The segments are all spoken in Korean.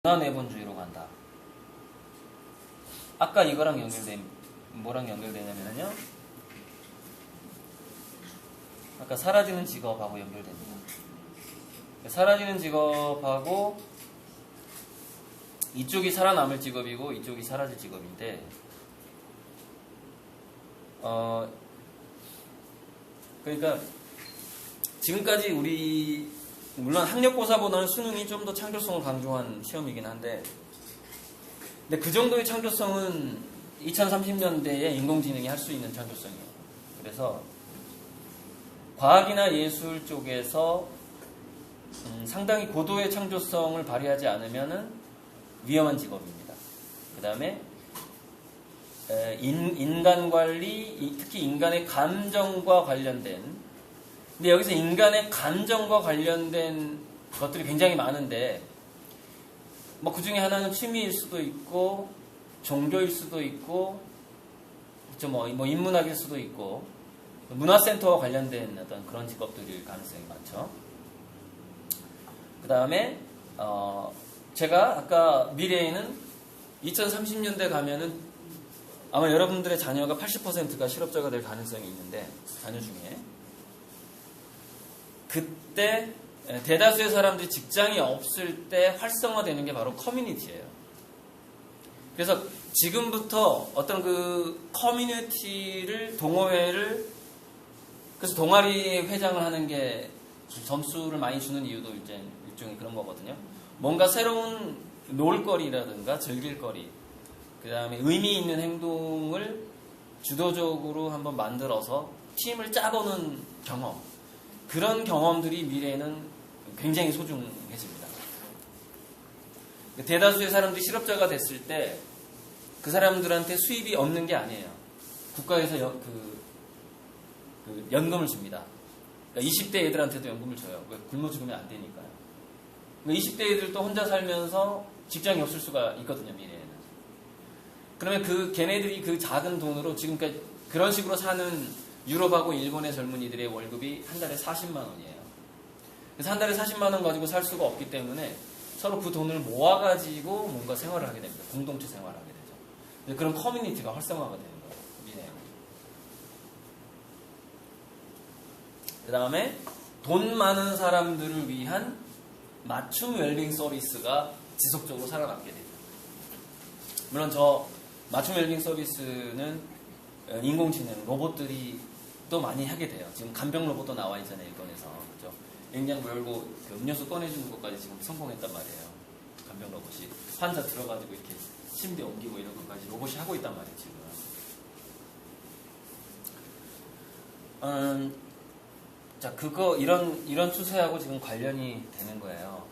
문화내본주의로 간다. 아까 이거랑 뭐랑 연결되냐면요. 아까 사라지는 직업하고 연결됩니다. 사라지는 직업하고 이쪽이 살아남을 직업이고 이쪽이 사라질 직업인데, 그러니까 지금까지 물론 학력고사보다는 수능이 좀 더 창조성을 강조한 시험이긴 한데, 근데 그 정도의 창조성은 2030년대에 인공지능이 할 수 있는 창조성이에요. 그래서 과학이나 예술 쪽에서 상당히 고도의 창조성을 발휘하지 않으면은 위험한 직업입니다. 그 다음에 인간관리, 특히 인간의 감정과 관련된, 근데 여기서 인간의 감정과 관련된 것들이 굉장히 많은데, 뭐 그 중에 하나는 취미일 수도 있고, 종교일 수도 있고, 뭐 인문학일 수도 있고, 문화센터와 관련된 어떤 그런 직업들일 가능성이 많죠. 그 다음에 제가 아까 미래에는 2030년대 가면은 아마 여러분들의 자녀가 80%가 실업자가 될 가능성이 있는데, 자녀 중에 그때 대다수의 사람들이 직장이 없을 때 활성화되는 게 바로 커뮤니티예요. 그래서 지금부터 어떤 그 커뮤니티를, 동호회를, 그래서 동아리 회장을 하는 게 점수를 많이 주는 이유도 일종의 그런 거거든요. 뭔가 새로운 놀거리라든가 즐길거리, 그 다음에 의미 있는 행동을 주도적으로 한번 만들어서 팀을 짜보는 경험, 그런 경험들이 미래에는 굉장히 소중해집니다. 대다수의 사람들이 실업자가 됐을 때 그 사람들한테 수입이 없는 게 아니에요. 국가에서 연금을 줍니다. 그러니까 20대 애들한테도 연금을 줘요. 굶어 죽으면 안 되니까요. 20대 애들도 혼자 살면서 직장이 없을 수가 있거든요, 미래에는. 그러면 걔네들이 그 작은 돈으로 지금까지 그런 식으로 사는 유럽하고 일본의 젊은이들의 월급이 한 달에 40만 원이에요. 그래서 한 달에 40만 원 가지고 살 수가 없기 때문에 서로 그 돈을 모아가지고 뭔가 생활을 하게 됩니다. 공동체 생활을 하게 되죠. 그런 커뮤니티가 활성화가 되는 거예요, 미래에는. 그 다음에 돈 많은 사람들을 위한 맞춤 웰빙 서비스가 지속적으로 살아남게 되죠. 물론 저 맞춤 웰빙 서비스는 인공지능, 로봇들이 또 많이 하게 돼요. 지금 간병 로봇도 나와 있잖아요, 일본에서. 그죠? 냉장고 열고 음료수 꺼내주는 것까지 지금 성공했단 말이에요. 간병 로봇이. 환자 들어가지고 이렇게 침대 옮기고 이런 것까지 로봇이 하고 있단 말이에요, 지금. 자, 이런 추세하고 지금 관련이 되는 거예요.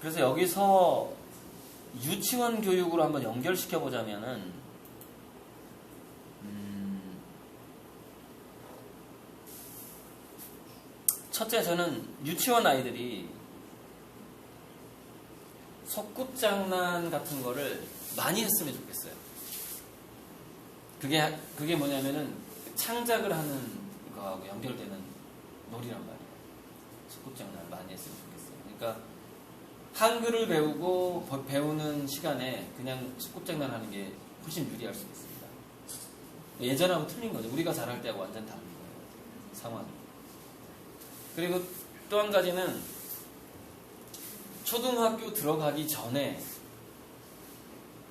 그래서 여기서 유치원 교육으로 한번 연결시켜 보자면은, 첫째, 저는 유치원 아이들이 속꿉장난 같은 거를 많이 했으면 좋겠어요. 그게 뭐냐면은 창작을 하는 거하고 연결되는 놀이란 말이에요. 속꿉장난을 많이 했으면 좋겠어요. 그러니까 한글을 배우는 시간에 그냥 속꿉장난 하는 게 훨씬 유리할 수 있습니다. 예전하고 틀린 거죠. 우리가 잘할 때하고 완전 다른 거예요, 상황이. 그리고 또 한 가지는 초등학교 들어가기 전에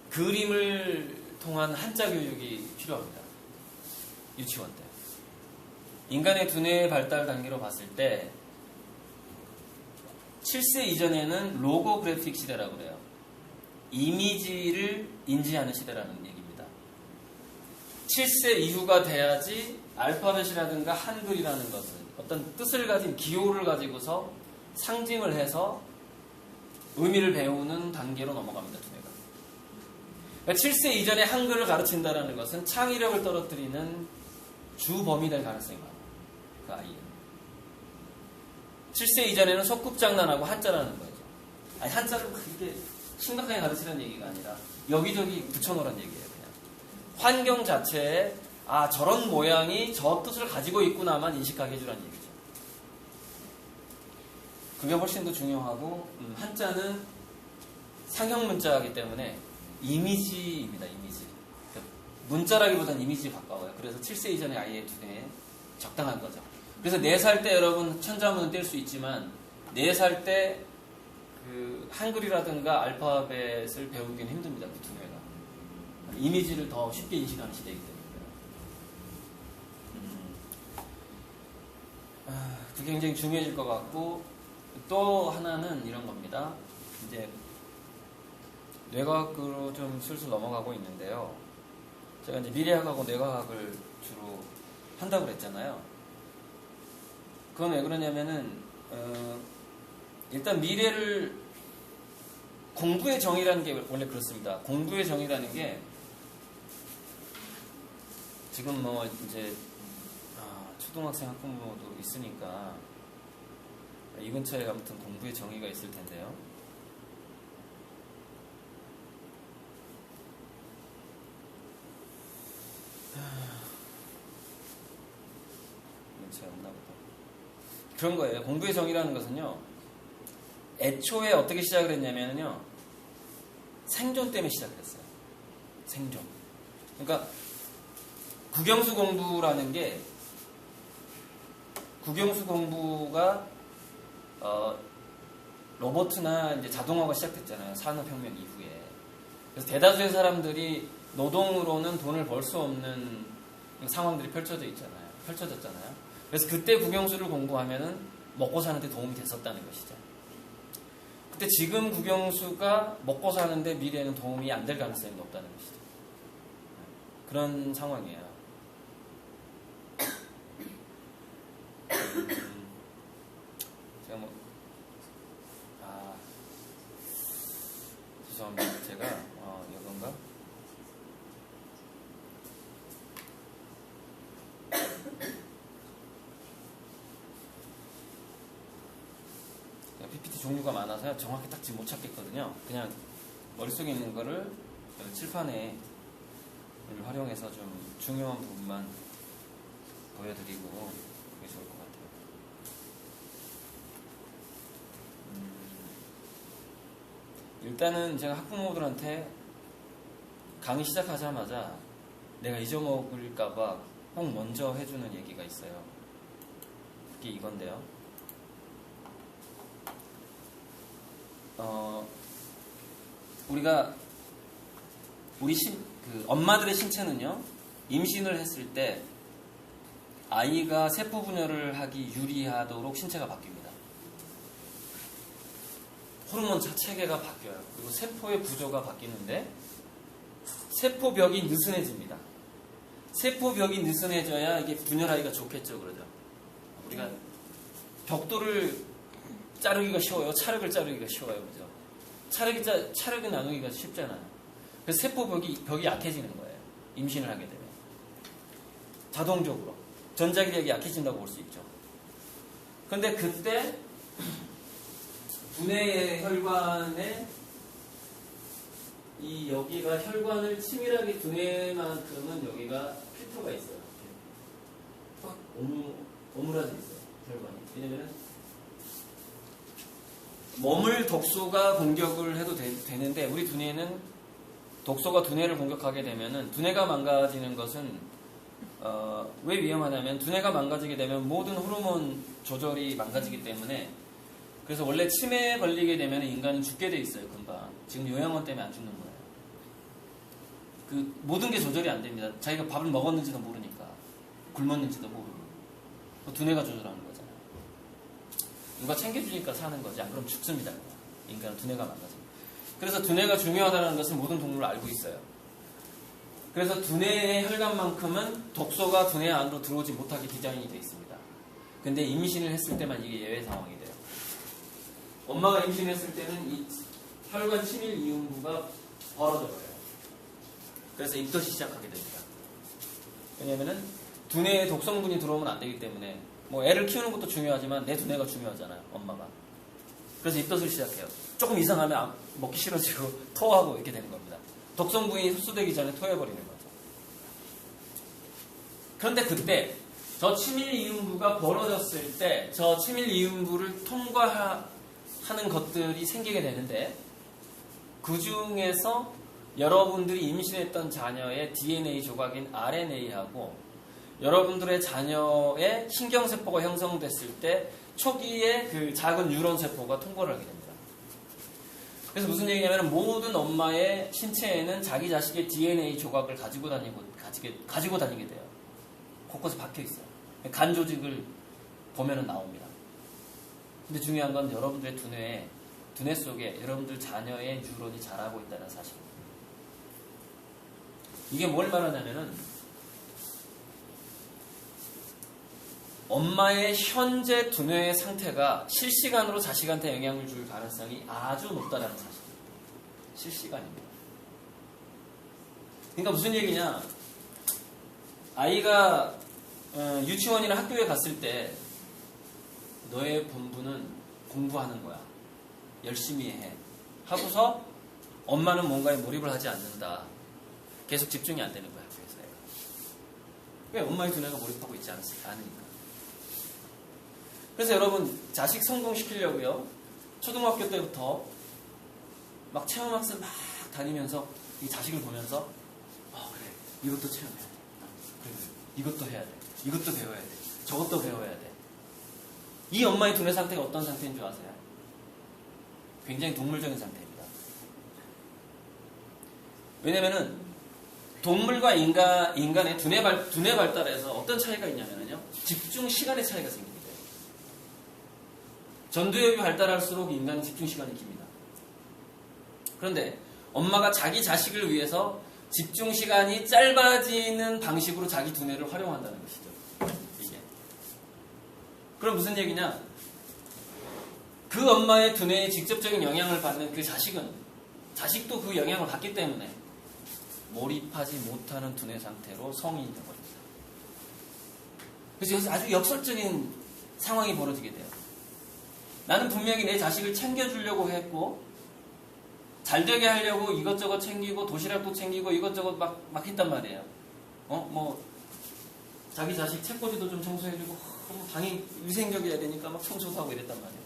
그림을 통한 한자 교육이 필요합니다. 유치원 때. 인간의 두뇌의 발달 단계로 봤을 때 7세 이전에는 로고 그래픽 시대라고 그래요. 이미지를 인지하는 시대라는 얘기입니다. 7세 이후가 돼야지 알파벳이라든가 한글이라는 것은 어떤 뜻을 가진 기호를 가지고서 상징을 해서 의미를 배우는 단계로 넘어갑니다, 두뇌가. 그러니까 7세 이전에 한글을 가르친다는 것은 창의력을 떨어뜨리는 주범이 될 가능성이 많아요, 그 아이는. 7세 이전에는 속꿉장난하고 한자라는 거죠. 아니, 한자를 그렇게 심각하게 가르치는 얘기가 아니라 여기저기 붙여놓으라는 얘기예요, 그냥. 환경 자체에 저런 모양이 저 뜻을 가지고 있구나만 인식하게 해주라는 얘기죠. 그게 훨씬 더 중요하고 한자는 상형 문자이기 때문에 이미지입니다. 이미지. 문자라기보다는 이미지에 가까워요. 그래서 7세 이전의 아이의 두뇌에 적당한 거죠. 그래서 4살 때 여러분 천자문은 뗄 수 있지만 4살 때 그 한글이라든가 알파벳을 배우기는 힘듭니다. 그 두뇌가. 이미지를 더 쉽게 인식하는 시대이기 때문에. 그게 굉장히 중요해질 것 같고 또 하나는 이런 겁니다. 이제 뇌과학으로 좀 슬슬 넘어가고 있는데요. 제가 이제 미래학하고 뇌과학을 주로 한다고 그랬잖아요. 그건 왜 그러냐면은 일단 미래를 공부의 정의라는 게 원래 그렇습니다. 공부의 정의라는 게 지금 뭐 이제 초등학생 학부모도 있으니까 이 근처에 아무튼 공부의 정의가 있을 텐데요. 이 근처에 없나 보다. 그런 거예요. 공부의 정의라는 것은요. 애초에 어떻게 시작을 했냐면요. 생존 때문에 시작을 했어요. 생존. 그러니까 국영수 공부라는 게 국영수 공부가 로봇이나 이제 자동화가 시작됐잖아요. 산업혁명 이후에. 그래서 대다수의 사람들이 노동으로는 돈을 벌 수 없는 상황들이 펼쳐졌잖아요. 그래서 그때 국영수를 공부하면은 먹고 사는데 도움이 됐었다는 것이죠. 근데 지금 국영수가 먹고 사는데 미래에는 도움이 안 될 가능성이 높다는 것이죠. 그런 상황이에요. 제가 뭐 죄송합니다. 제가 이건가? PPT 종류가 많아서 정확히 딱 지금 못 찾겠거든요. 그냥 머릿속에 있는 거를 칠판에 활용해서 좀 중요한 부분만 보여드리고 그게 좋을 것 같아요. 일단은 제가 학부모들한테 강의 시작하자마자 내가 잊어먹을까봐 꼭 먼저 해주는 얘기가 있어요. 그게 이건데요. 우리 엄마들의 신체는요, 임신을 했을 때 아이가 세포 분열을 하기 유리하도록 신체가 바뀝니다. 호르몬 체계가 바뀌어요. 그리고 세포의 구조가 바뀌는데 세포벽이 느슨해집니다. 세포벽이 느슨해져야 이게 분열하기가 좋겠죠, 그러죠. 우리가 벽돌을 자르기가 쉬워요. 찰흙을 자르기가 쉬워요, 그죠? 찰흙을 나누기가 쉽잖아요. 그래서 세포벽이 약해지는 거예요. 임신을 하게 되면. 자동적으로. 전자기력이 약해진다고 볼 수 있죠. 근데 그때 두뇌의 혈관에 여기가 혈관을 치밀하게 두뇌만큼은 여기가 필터가 있어요. 확 오므라져 있어요. 혈관이. 왜냐면은 몸을 독소가 공격을 해도 되는데 우리 두뇌는 독소가 두뇌를 공격하게 되면은 두뇌가 망가지는 것은 왜 위험하냐면 두뇌가 망가지게 되면 모든 호르몬 조절이 망가지기 때문에 그래서 원래 치매에 걸리게 되면 인간은 죽게 돼 있어요. 금방. 지금 요양원 때문에 안 죽는 거예요. 모든 게 조절이 안 됩니다. 자기가 밥을 먹었는지도 모르니까 굶었는지도 모르고 두뇌가 조절하는 거잖아요. 누가 챙겨주니까 사는 거지. 안 그러면 죽습니다. 인간은 두뇌가 망가집니다. 그래서 두뇌가 중요하다는 것은 모든 동물을 알고 있어요. 그래서 두뇌의 혈관만큼은 독소가 두뇌 안으로 들어오지 못하게 디자인이 되어 있습니다. 근데 임신을 했을 때만 이게 예외 상황이 돼요. 엄마가 임신했을 때는 이 혈관 치밀 이음부가 벌어져요. 그래서 입덧이 시작하게 됩니다. 왜냐면은 두뇌에 독성분이 들어오면 안 되기 때문에 뭐 애를 키우는 것도 중요하지만 내 두뇌가 중요하잖아요. 엄마가. 그래서 입덧을 시작해요. 조금 이상하면 먹기 싫어지고 토하고 이렇게 되는 겁니다. 독성분이 흡수되기 전에 토해버리는 거죠. 그런데 그때 저 치밀이음부가 벌어졌을 때 저 치밀이음부를 통과하는 것들이 생기게 되는데 그 중에서 여러분들이 임신했던 자녀의 DNA 조각인 RNA하고 여러분들의 자녀의 신경세포가 형성됐을 때 초기에 그 작은 뉴런 세포가 통과를 하게 됩니다. 그래서 무슨 얘기냐면 모든 엄마의 신체에는 자기 자식의 DNA 조각을 가지고 다니게 돼요. 곳곳에 박혀 있어요. 간 조직을 보면은 나옵니다. 근데 중요한 건 여러분들의 두뇌 속에 여러분들 자녀의 뉴런이 자라고 있다는 사실입니다. 이게 뭘 말하냐면은 엄마의 현재 두뇌의 상태가 실시간으로 자식한테 영향을 줄 가능성이 아주 높다는 사실입니다. 실시간입니다. 그러니까 무슨 얘기냐? 아이가 유치원이나 학교에 갔을 때 너의 본분은 공부하는 거야. 열심히 해. 하고서 엄마는 뭔가에 몰입을 하지 않는다. 계속 집중이 안 되는 거야, 학교에서. 왜? 엄마의 두뇌가 몰입하고 있지 않으니까. 그래서 여러분, 자식 성공시키려고요. 초등학교 때부터 막 체험학습 막 다니면서 이 자식을 보면서 그래, 이것도 체험해야 돼. 그래, 이것도 해야 돼. 이것도 배워야 돼. 저것도 배워야 돼. 이 엄마의 두뇌 상태가 어떤 상태인 줄 아세요? 굉장히 동물적인 상태입니다. 왜냐면은 동물과 인간의 두뇌 발달에서 어떤 차이가 있냐면요. 집중 시간의 차이가 생깁니다. 전두엽이 발달할수록 인간은 집중 시간이 깁니다. 그런데 엄마가 자기 자식을 위해서 집중 시간이 짧아지는 방식으로 자기 두뇌를 활용한다는 것이죠. 이게. 그럼 무슨 얘기냐? 그 엄마의 두뇌에 직접적인 영향을 받는 그 자식도 그 영향을 받기 때문에 몰입하지 못하는 두뇌 상태로 성인이 되어버립니다. 그래서 여기서 아주 역설적인 상황이 벌어지게 돼요. 나는 분명히 내 자식을 챙겨주려고 했고 잘 되게 하려고 이것저것 챙기고 도시락도 챙기고 이것저것 막 했단 말이에요. 자기 자식 책꽂이도 좀 청소해주고 방이 위생적이어야 되니까 막 청소도 하고 이랬단 말이에요.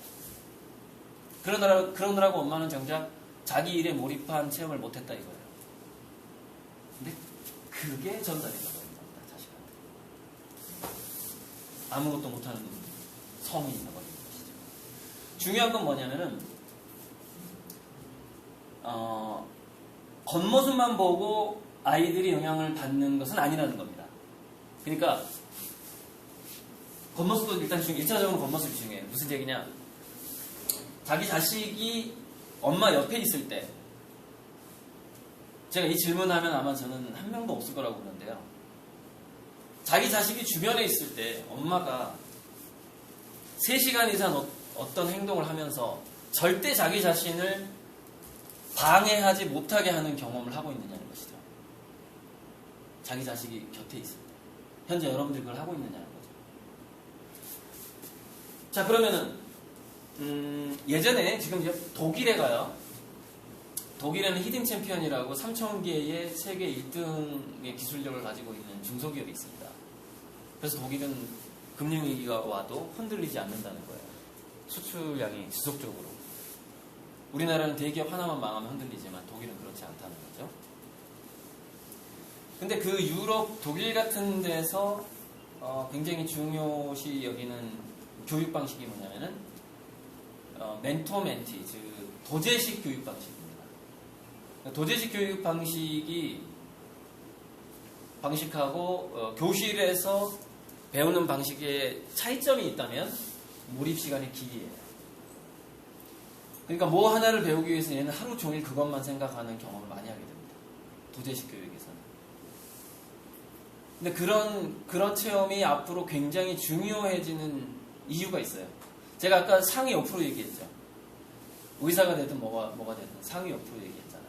그러느라고 엄마는 정작 자기 일에 몰입한 체험을 못했다 이거예요. 근데 그게 전달이 되어버린다 자식한테. 아무것도 못하는 성인이 되어버린다. 중요한 건 뭐냐면은 겉모습만 보고 아이들이 영향을 받는 것은 아니라는 겁니다. 그러니까 겉모습도 일단 1차적으로 겉모습이 중요해요. 무슨 얘기냐? 자기 자식이 엄마 옆에 있을 때 제가 이 질문하면 아마 저는 한 명도 없을 거라고 보는데요. 자기 자식이 주변에 있을 때 엄마가 3시간 이상 어떤 행동을 하면서 절대 자기 자신을 방해하지 못하게 하는 경험을 하고 있느냐는 것이죠. 자기 자식이 곁에 있을 때. 현재 여러분들이 그걸 하고 있느냐는 거죠. 자, 그러면은 예전에 지금 독일에 가요. 독일에는 히든 챔피언이라고 3,000개의 세계 1등의 기술력을 가지고 있는 중소기업이 있습니다. 그래서 독일은 금융위기가 와도 흔들리지 않는다는 거예요. 수출량이 지속적으로. 우리나라는 대기업 하나만 망하면 흔들리지만 독일은 그렇지 않다는 거죠. 근데 그 유럽, 독일 같은 데서 굉장히 중요시 여기는 교육 방식이 뭐냐면은 멘토-멘티, 즉 도제식 교육 방식입니다. 도제식 교육 방식하고 교실에서 배우는 방식에 차이점이 있다면 몰입 시간의 길이에요. 그러니까 뭐 하나를 배우기 위해서 얘는 하루 종일 그것만 생각하는 경험을 많이 하게 됩니다. 도제식 교육에서는. 근데 그런 체험이 앞으로 굉장히 중요해지는 이유가 있어요. 제가 아까 상위 5% 얘기했죠. 의사가 되든 뭐가 되든 상위 5% 얘기했잖아요.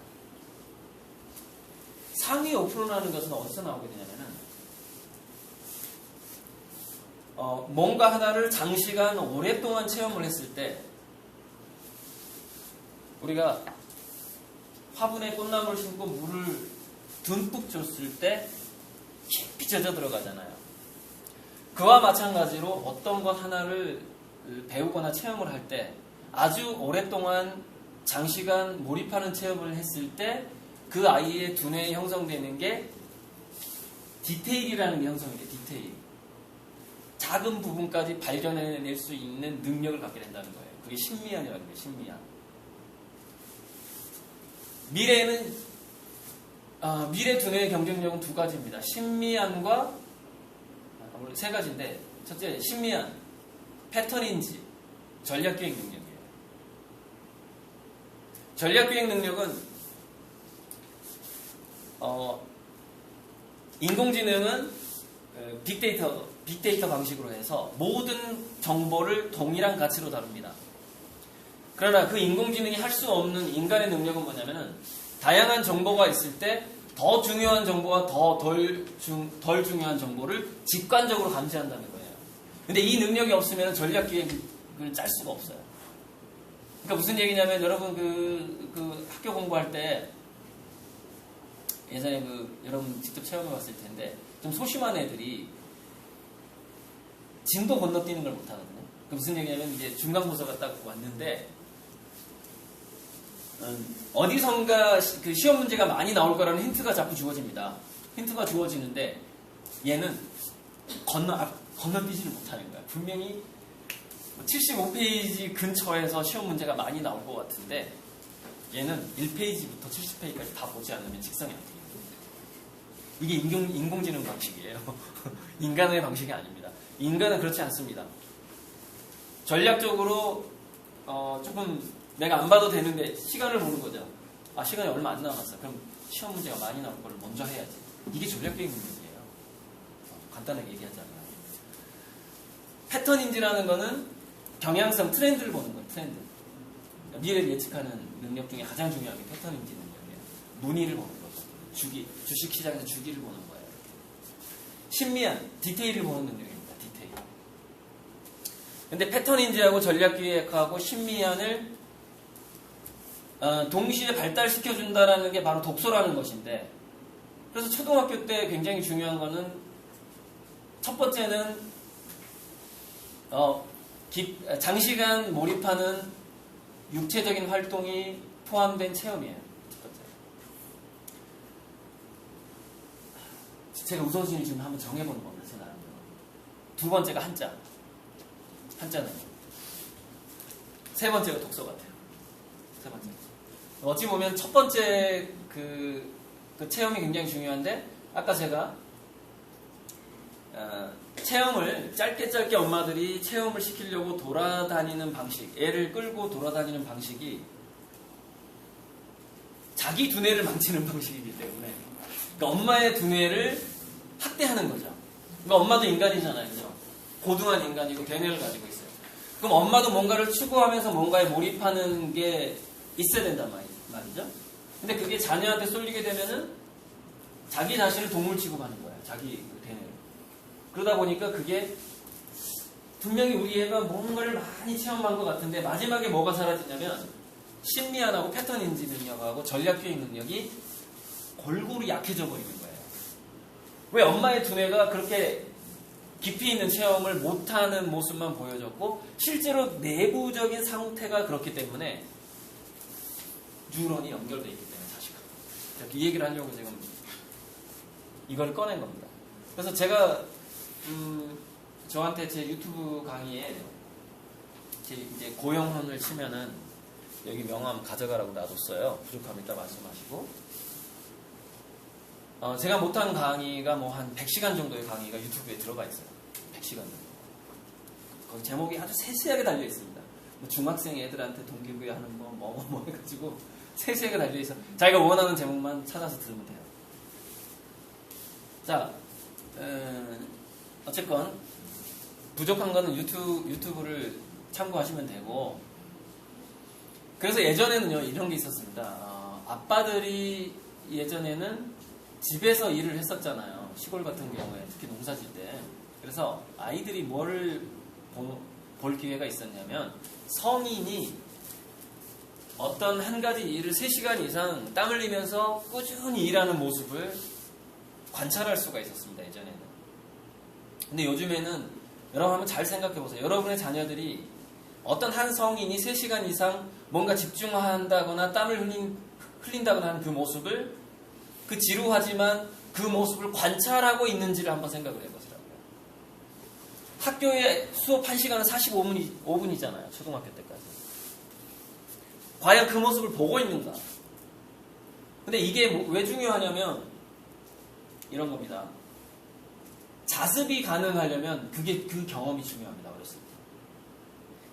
상위 5%라는 것은 어디서 나오게 되냐면은 뭔가 하나를 장시간 오랫동안 체험을 했을 때 우리가 화분에 꽃나무를 심고 물을 듬뿍 줬을 때 깊이 젖어 들어가잖아요. 그와 마찬가지로 어떤 것 하나를 배우거나 체험을 할 때 아주 오랫동안 장시간 몰입하는 체험을 했을 때 그 아이의 두뇌에 형성되는 게 디테일이라는 게 형성이 돼. 디테일. 작은 부분까지 발견해낼 수 있는 능력을 갖게 된다는 거예요. 그게 신미안이라는 거예요. 신미안. 미래에는 미래 두뇌의 경쟁력은 두 가지입니다. 신미안과 세 가지인데 첫째 신미안, 패턴인지, 전략기획 능력이에요. 전략기획 능력은 인공지능은 빅데이터 방식으로 해서 모든 정보를 동일한 가치로 다룹니다. 그러나 그 인공지능이 할 수 없는 인간의 능력은 뭐냐면은 다양한 정보가 있을 때 더 중요한 정보와 덜 중요한 정보를 직관적으로 감지한다는 거예요. 근데 이 능력이 없으면 전략기획을 짤 수가 없어요. 그러니까 무슨 얘기냐면 여러분 그 학교 공부할 때 예전에 여러분 직접 체험해 봤을 텐데 좀 소심한 애들이 진도 건너뛰는 걸 못하거든요. 그 무슨 얘기냐면 이제 중간고사가 딱 왔는데 어디선가 그 시험 문제가 많이 나올 거라는 힌트가 자꾸 주어집니다. 힌트가 주어지는데 얘는 건너뛰지를 못하는 거야. 분명히 75페이지 근처에서 시험 문제가 많이 나올 것 같은데 얘는 1페이지부터 70페이지까지 다 보지 않으면 직성이 안 돼요. 이게 인공지능 방식이에요. 인간의 방식이 아닙니다. 인간은 그렇지 않습니다. 전략적으로 조금 내가 안 봐도 되는데 시간을 보는 거죠. 시간이 얼마 안 남았어. 그럼 시험 문제가 많이 나올 걸 먼저 해야지. 이게 전략적인 능력이에요. 간단하게 얘기하자면 패턴인지라는 거는 경향성, 트렌드를 보는 거예요. 트렌드. 미래를 예측하는 능력 중에 가장 중요한 게 패턴인지 능력이에요. 무늬를 보는 거죠. 주식시장에서 주기를 보는 거예요. 신미한, 디테일을 보는 능력입니다. 디테일. 근데 패턴인지하고 전략기획하고 신미한을 동시에 발달시켜준다라는 게 바로 독서라는 것인데, 그래서 초등학교 때 굉장히 중요한 거는 첫 번째는 장시간 몰입하는 육체적인 활동이 포함된 체험이에요. 첫 번째. 제가 우선순위 좀 한번 정해보는 겁니다. 제 나름대로. 두 번째가 한자는. 세 번째가 독서 같아요. 세 번째. 어찌 보면 첫 번째 그 체험이 굉장히 중요한데, 아까 제가 체험을 짧게 엄마들이 체험을 시키려고 돌아다니는 방식, 애를 끌고 돌아다니는 방식이 자기 두뇌를 망치는 방식이기 때문에, 그러니까 엄마의 두뇌를 학대하는 거죠. 그러니까 엄마도 인간이잖아요, 그죠? 고등한 인간이고 대뇌를 가지고 있어요. 그럼 엄마도 뭔가를 추구하면서 뭔가에 몰입하는 게 있어야 된단 말이죠. 근데 그게 자녀한테 쏠리게 되면은 자기 자신을 동물 취급하는 거예요. 자기 대뇌를. 그러다 보니까 그게 분명히 우리 애가 뭔가를 많이 체험한 것 같은데 마지막에 뭐가 사라지냐면 신미안하고 패턴인지 능력하고 전략기획 능력이 골고루 약해져 버리는 거예요. 왜? 엄마의 두뇌가 그렇게 깊이 있는 체험을 못하는 모습만 보여줬고 실제로 내부적인 상태가 그렇기 때문에 뉴런이 연결되어 있기 때문에 자식하고 이 얘기를 하려고 지금 이걸 꺼낸 겁니다. 그래서 제가 저한테 제 유튜브 강의에 제 이제 고영훈을 치면은 여기 명함 가져가라고 놔뒀어요. 부족하면 이따 말씀하시고. 제가 못한 강의가 뭐 한 100시간 정도의 강의가 유튜브에 들어가 있어요. 100시간 정도. 거기 제목이 아주 세세하게 달려 있습니다. 뭐 중학생 애들한테 동기부여 하는 거, 뭐 해가지고 세세하게 달려 있어. 자기가 원하는 제목만 찾아서 들으면 돼요. 자, 어쨌건 부족한 거는 유튜브를 참고하시면 되고. 그래서 예전에는요 이런 게 있었습니다. 아빠들이 예전에는 집에서 일을 했었잖아요. 시골 같은 경우에 특히 농사질 때. 그래서 아이들이 뭐를 볼 기회가 있었냐면 성인이 어떤 한 가지 일을 3시간 이상 땀 흘리면서 꾸준히 일하는 모습을 관찰할 수가 있었습니다. 예전에는. 근데 요즘에는 여러분 한번 잘 생각해 보세요. 여러분의 자녀들이 어떤 한 성인이 3시간 이상 뭔가 집중한다거나 땀을 흘린다거나 하는 그 모습을, 그 지루하지만 그 모습을 관찰하고 있는지를 한번 생각을 해보시라고요. 학교에 수업 1시간은 45분이잖아요. 초등학교 때까지. 과연 그 모습을 보고 있는가? 근데 이게 왜 중요하냐면 이런 겁니다. 자습이 가능하려면 그 경험이 중요합니다. 어렸을 때.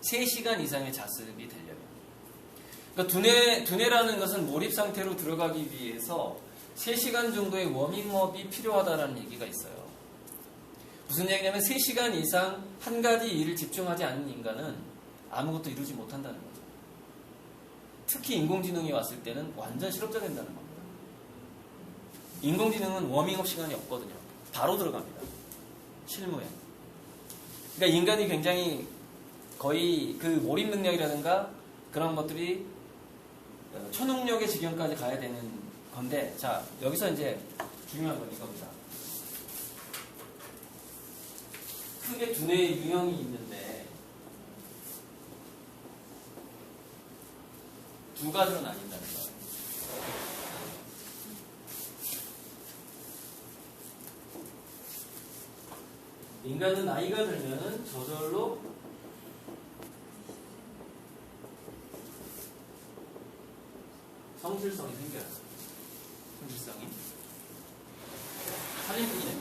3시간 이상의 자습이 되려면. 그러니까 두뇌라는 것은 몰입 상태로 들어가기 위해서 3시간 정도의 워밍업이 필요하다는 얘기가 있어요. 무슨 얘기냐면 3시간 이상 한 가지 일을 집중하지 않는 인간은 아무것도 이루지 못한다는 거죠. 특히 인공지능이 왔을 때는 완전 실업자 된다는 겁니다. 인공지능은 워밍업 시간이 없거든요. 바로 들어갑니다. 실무에. 그러니까 인간이 굉장히 거의 그 몰입 능력이라든가 그런 것들이 초능력의 지경까지 가야 되는 건데, 자, 여기서 이제 중요한 건 이겁니다. 크게 두뇌의 유형이 있는데 두 가지로 나뉜다는 거예요. 인간은 나이가 들면은 저절로 성질성이 생겨요. 성질성이 살인꾼이 됩니다.